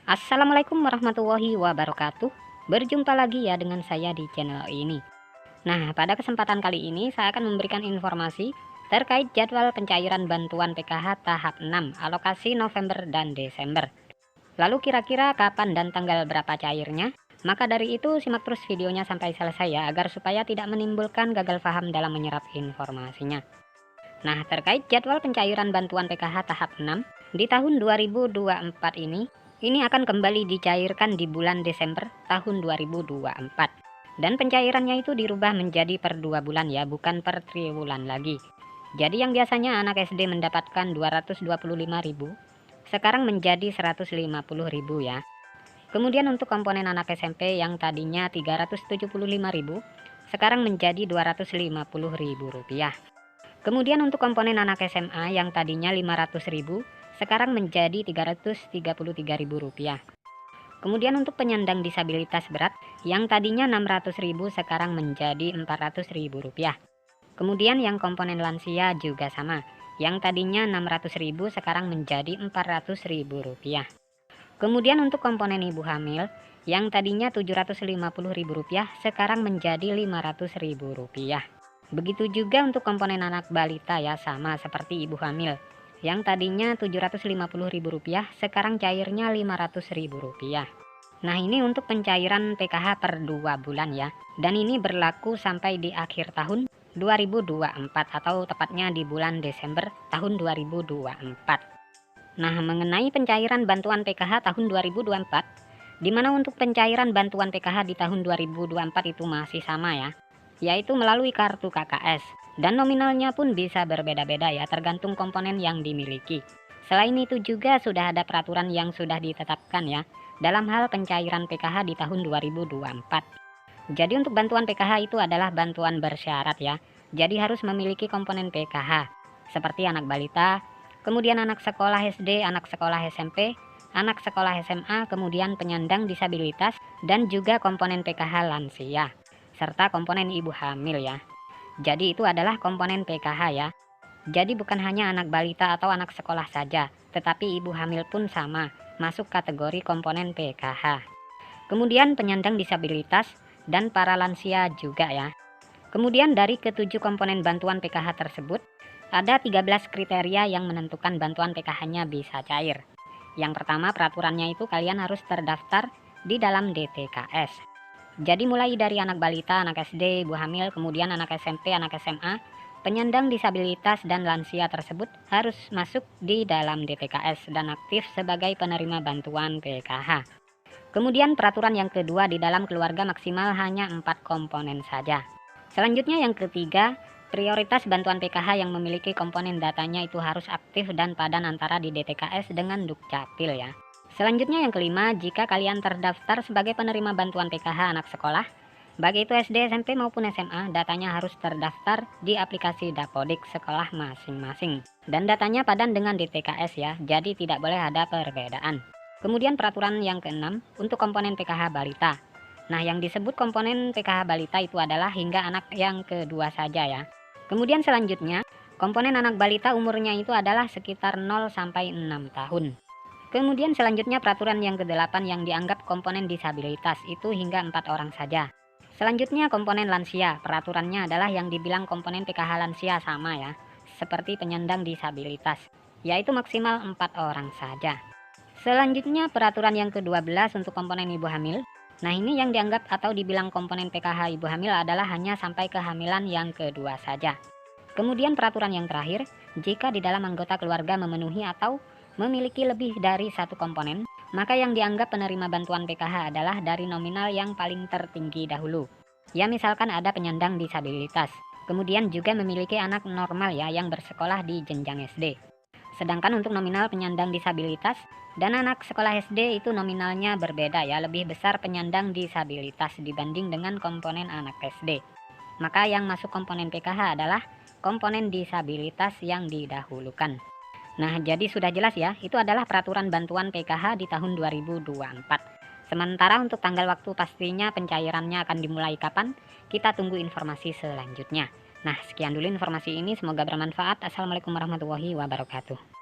Assalamualaikum warahmatullahi wabarakatuh. Berjumpa lagi ya dengan saya di channel ini. Nah, pada kesempatan kali ini saya akan memberikan informasi terkait jadwal pencairan bantuan PKH tahap 6 alokasi November dan Desember. Lalu kira-kira kapan dan tanggal berapa cairnya? Maka dari itu simak terus videonya sampai selesai ya, agar supaya tidak menimbulkan gagal paham dalam menyerap informasinya. Nah, terkait jadwal pencairan bantuan PKH tahap 6 di tahun 2024 ini akan kembali dicairkan di bulan Desember tahun 2024. Dan pencairannya itu dirubah menjadi per 2 bulan ya, bukan per triwulan lagi. Jadi yang biasanya anak SD mendapatkan 225.000, sekarang menjadi 150.000 ya. Kemudian untuk komponen anak SMP yang tadinya 375.000, sekarang menjadi 250.000 rupiah. Kemudian untuk komponen anak SMA yang tadinya 500.000, sekarang menjadi 333.000 rupiah. Kemudian untuk penyandang disabilitas berat yang tadinya 600.000, sekarang menjadi 400.000 rupiah. Kemudian yang komponen lansia juga sama, yang tadinya 600.000, sekarang menjadi 400.000 rupiah. Kemudian untuk komponen ibu hamil yang tadinya 750.000 rupiah, sekarang menjadi 500.000 rupiah. Begitu juga untuk komponen anak balita ya, sama seperti ibu hamil. Yang tadinya 750.000 rupiah, sekarang cairnya 500.000 rupiah. Nah, ini untuk pencairan PKH per 2 bulan ya. Dan ini berlaku sampai di akhir tahun 2024 atau tepatnya di bulan Desember tahun 2024. Nah, mengenai pencairan bantuan PKH tahun 2024, di mana untuk pencairan bantuan PKH di tahun 2024 itu masih sama ya, yaitu melalui kartu KKS, dan nominalnya pun bisa berbeda-beda ya, tergantung komponen yang dimiliki. Selain itu juga sudah ada peraturan yang sudah ditetapkan ya dalam hal pencairan PKH di tahun 2024. Jadi untuk bantuan PKH itu adalah bantuan bersyarat ya, jadi harus memiliki komponen PKH seperti anak balita, kemudian anak sekolah SD, anak sekolah SMP, anak sekolah SMA, kemudian penyandang disabilitas, dan juga komponen PKH lansia serta komponen ibu hamil ya. Jadi itu adalah komponen PKH ya. Jadi bukan hanya anak balita atau anak sekolah saja, tetapi ibu hamil pun sama, masuk kategori komponen PKH. Kemudian penyandang disabilitas dan para lansia juga ya. Kemudian dari ketujuh komponen bantuan PKH tersebut, ada 13 kriteria yang menentukan bantuan PKH-nya bisa cair. Yang pertama, peraturannya itu kalian harus terdaftar di dalam DTKS. Jadi mulai dari anak balita, anak SD, ibu hamil, kemudian anak SMP, anak SMA, penyandang disabilitas dan lansia tersebut harus masuk di dalam DTKS dan aktif sebagai penerima bantuan PKH. Kemudian peraturan yang kedua, di dalam keluarga maksimal hanya 4 komponen saja. Selanjutnya yang ketiga, prioritas bantuan PKH yang memiliki komponen datanya itu harus aktif dan padan antara di DTKS dengan Dukcapil ya. Selanjutnya yang kelima, jika kalian terdaftar sebagai penerima bantuan PKH anak sekolah, baik itu SD, SMP maupun SMA, datanya harus terdaftar di aplikasi Dapodik sekolah masing-masing. Dan datanya padan dengan DTKS ya, jadi tidak boleh ada perbedaan. Kemudian peraturan yang keenam, untuk komponen PKH balita. Nah, yang disebut komponen PKH balita itu adalah hingga anak yang kedua saja ya. Kemudian selanjutnya, komponen anak balita umurnya itu adalah sekitar 0 sampai 6 tahun. Kemudian selanjutnya peraturan yang ke-8 yang dianggap komponen disabilitas itu hingga 4 orang saja. Selanjutnya komponen lansia, peraturannya adalah yang dibilang komponen PKH lansia sama ya, seperti penyandang disabilitas, yaitu maksimal 4 orang saja. Selanjutnya peraturan yang ke-12 untuk komponen ibu hamil. Nah, ini yang dianggap atau dibilang komponen PKH ibu hamil adalah hanya sampai kehamilan yang kedua saja. Kemudian peraturan yang terakhir, jika di dalam anggota keluarga memenuhi atau memiliki lebih dari satu komponen, maka yang dianggap penerima bantuan PKH adalah dari nominal yang paling tertinggi dahulu. Ya, misalkan ada penyandang disabilitas, kemudian juga memiliki anak normal ya yang bersekolah di jenjang SD. Sedangkan untuk nominal penyandang disabilitas dan anak sekolah SD itu nominalnya berbeda ya, lebih besar penyandang disabilitas dibanding dengan komponen anak SD. Maka yang masuk komponen PKH adalah komponen disabilitas yang didahulukan. Nah, jadi sudah jelas ya, itu adalah peraturan bantuan PKH di tahun 2024. Sementara untuk tanggal waktu pastinya pencairannya akan dimulai kapan, kita tunggu informasi selanjutnya. Nah, sekian dulu informasi ini, semoga bermanfaat. Assalamualaikum warahmatullahi wabarakatuh.